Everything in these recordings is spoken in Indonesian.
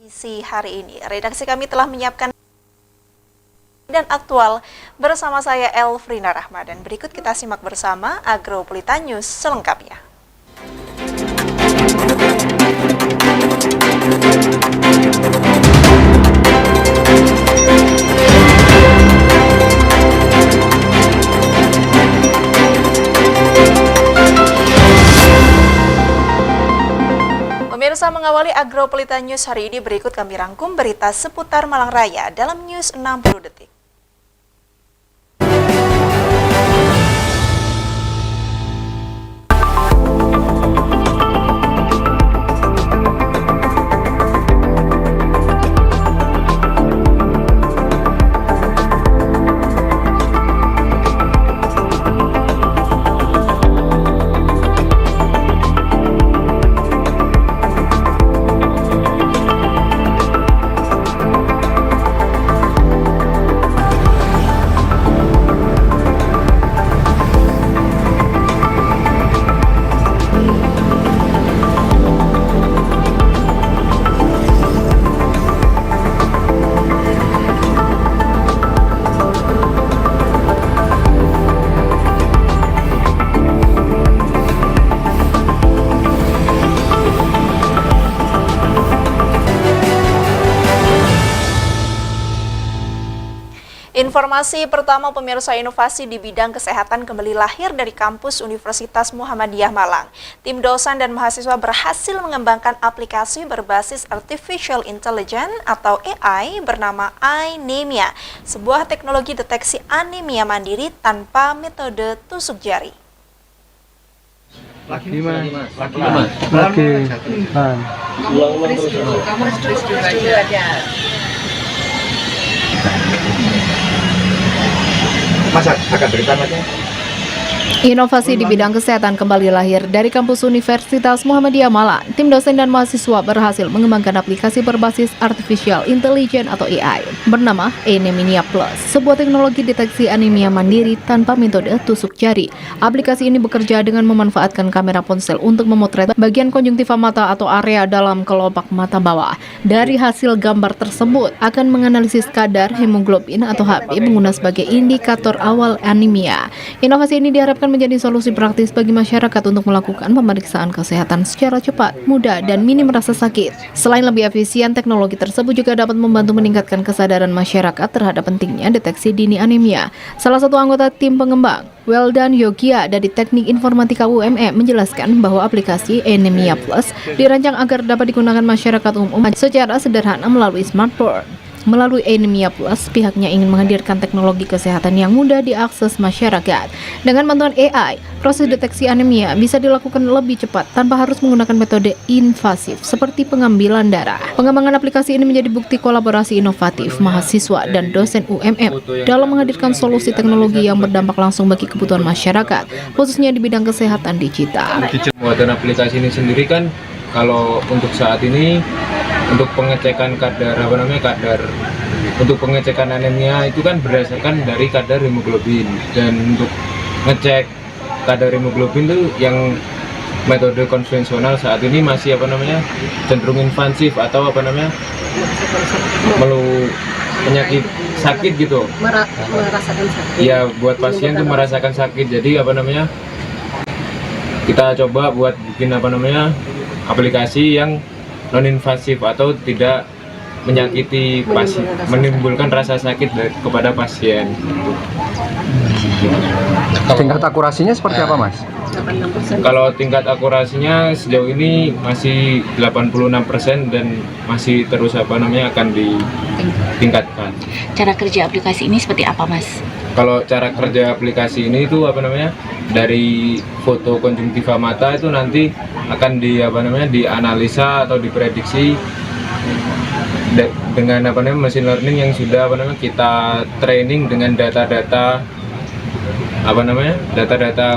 Isi hari ini, redaksi kami telah menyiapkan dan aktual bersama saya Elfrina Rahma, dan berikut kita simak bersama Agropolita News selengkapnya. Pemirsa, mengawali Agropolita News hari ini, berikut kami rangkum berita seputar Malang Raya dalam News 60 Detik. Informasi pertama, pemirsa, inovasi di bidang kesehatan kembali lahir dari kampus Universitas Muhammadiyah Malang. Tim dosen dan mahasiswa berhasil mengembangkan aplikasi berbasis Artificial Intelligence atau AI bernama iNemia, sebuah teknologi deteksi anemia mandiri tanpa metode tusuk jari. Lagi. Kamu stress juga aja. Masa akan beritahunya? Inovasi di bidang kesehatan kembali lahir dari kampus Universitas Muhammadiyah Malang. Tim dosen dan mahasiswa berhasil mengembangkan aplikasi berbasis Artificial Intelligence atau AI bernama iNemia Plus, sebuah teknologi deteksi anemia mandiri tanpa metode tusuk jari. Aplikasi ini bekerja dengan memanfaatkan kamera ponsel untuk memotret bagian konjungtiva mata atau area dalam kelopak mata bawah. Dari hasil gambar tersebut akan menganalisis kadar hemoglobin atau HB menggunakan sebagai indikator awal anemia. Inovasi ini diharapkan menjadi solusi praktis bagi masyarakat untuk melakukan pemeriksaan kesehatan secara cepat, mudah, dan minim rasa sakit. Selain lebih efisien, teknologi tersebut juga dapat membantu meningkatkan kesadaran masyarakat terhadap pentingnya deteksi dini anemia. Salah satu anggota tim pengembang, Weldan Yogia dari Teknik Informatika UMM, menjelaskan bahwa aplikasi iNemia Plus dirancang agar dapat digunakan masyarakat umum secara sederhana melalui smartphone. Melalui iNemia Plus, pihaknya ingin menghadirkan teknologi kesehatan yang mudah diakses masyarakat. Dengan bantuan AI, proses deteksi anemia bisa dilakukan lebih cepat tanpa harus menggunakan metode invasif seperti pengambilan darah. Pengembangan aplikasi ini menjadi bukti kolaborasi inovatif mahasiswa dan dosen UMM dalam menghadirkan solusi teknologi yang berdampak langsung bagi kebutuhan masyarakat, khususnya di bidang kesehatan digital. Pembuatan aplikasi ini sendiri kan, kalau untuk saat ini untuk pengecekan kadar untuk pengecekan anemia itu kan berdasarkan dari kadar hemoglobin, dan untuk ngecek kadar hemoglobin itu yang metode konvensional saat ini masih cenderung invasif atau penyakit sakit gitu. Merasakan sakit. Ya, buat pasien tuh merasakan sakit. Jadi kita coba buat bikin aplikasi yang non-invasif atau tidak menyakiti pasien, menimbulkan rasa sakit kepada pasien. Tingkat akurasinya seperti apa, Mas? 86%. Kalau tingkat akurasinya sejauh ini masih 86% dan masih terus akan ditingkatkan. Cara kerja aplikasi ini seperti apa, Mas? Kalau cara kerja aplikasi ini itu dari foto konjungtiva mata itu nanti akan dianalisa atau diprediksi dengan machine learning yang sudah kita training dengan data-data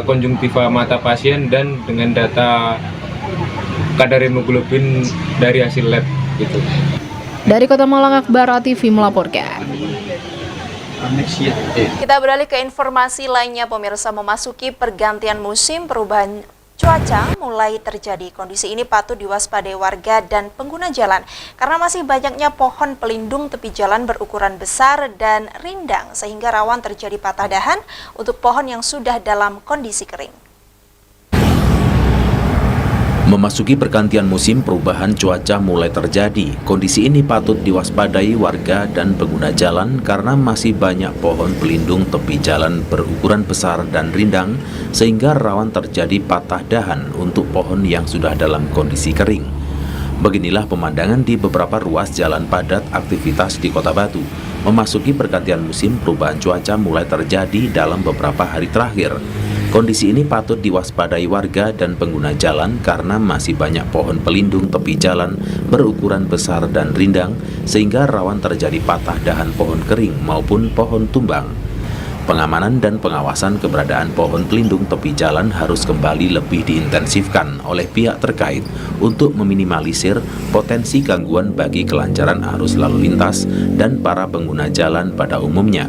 konjungtiva mata pasien dan dengan data kadar hemoglobin dari hasil lab gitu. Dari Kota Malang, Akbar TV melaporkan. Kita beralih ke informasi lainnya, pemirsa. Memasuki pergantian musim, perubahan Cuaca mulai terjadi. Kondisi ini patut diwaspadai warga dan pengguna jalan karena masih banyaknya pohon pelindung tepi jalan berukuran besar dan rindang sehingga rawan terjadi patah dahan untuk pohon yang sudah dalam kondisi kering. Memasuki pergantian musim, perubahan cuaca mulai terjadi. Kondisi ini patut diwaspadai warga dan pengguna jalan karena masih banyak pohon pelindung tepi jalan berukuran besar dan rindang sehingga rawan terjadi patah dahan untuk pohon yang sudah dalam kondisi kering. Beginilah pemandangan di beberapa ruas jalan padat aktivitas di Kota Batu. Memasuki pergantian musim, perubahan cuaca mulai terjadi dalam beberapa hari terakhir. Kondisi ini patut diwaspadai warga dan pengguna jalan karena masih banyak pohon pelindung tepi jalan berukuran besar dan rindang sehingga rawan terjadi patah dahan pohon kering maupun pohon tumbang. Pengamanan dan pengawasan keberadaan pohon pelindung tepi jalan harus kembali lebih diintensifkan oleh pihak terkait untuk meminimalisir potensi gangguan bagi kelancaran arus lalu lintas dan para pengguna jalan pada umumnya.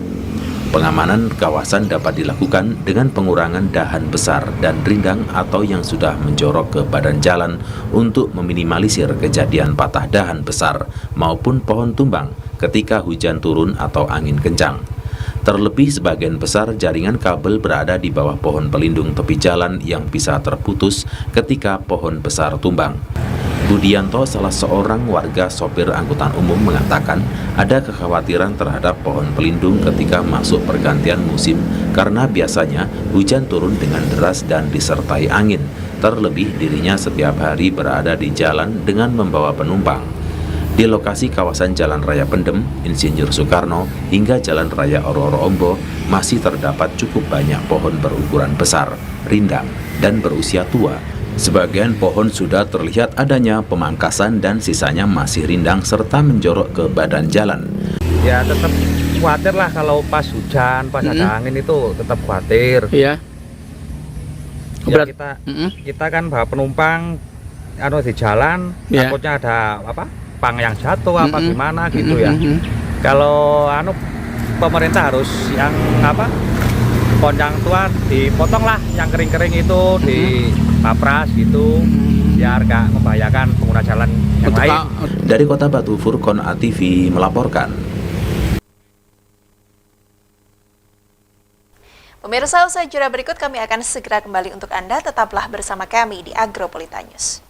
Pengamanan kawasan dapat dilakukan dengan pengurangan dahan besar dan rindang atau yang sudah menjorok ke badan jalan untuk meminimalisir kejadian patah dahan besar maupun pohon tumbang ketika hujan turun atau angin kencang. Terlebih sebagian besar jaringan kabel berada di bawah pohon pelindung tepi jalan yang bisa terputus ketika pohon besar tumbang. Budianto, salah seorang warga sopir angkutan umum, mengatakan ada kekhawatiran terhadap pohon pelindung ketika masuk pergantian musim karena biasanya hujan turun dengan deras dan disertai angin. Terlebih dirinya setiap hari berada di jalan dengan membawa penumpang. Di lokasi kawasan Jalan Raya Pendem, Insinyur Soekarno, hingga Jalan Raya Oro-Oro-Ombo masih terdapat cukup banyak pohon berukuran besar, rindang, dan berusia tua. Sebagian pohon sudah terlihat adanya pemangkasan dan sisanya masih rindang serta menjorok ke badan jalan. Ya tetap khawatir lah kalau pas hujan, pas ada angin itu tetap khawatir. Iya. Ya kita kan bawa penumpang di jalan, takutnya ada pang yang jatuh apa gimana gitu ya. Kalau pemerintah harus yang pohon yang tua dipotong lah, yang kering-kering itu dipapras gitu, biar gak membahayakan pengguna jalan yang lain. Dari Kota Batu, Furqon ATV melaporkan. Pemirsa, usai jeda berikut kami akan segera kembali untuk Anda. Tetaplah bersama kami di Agropolita News.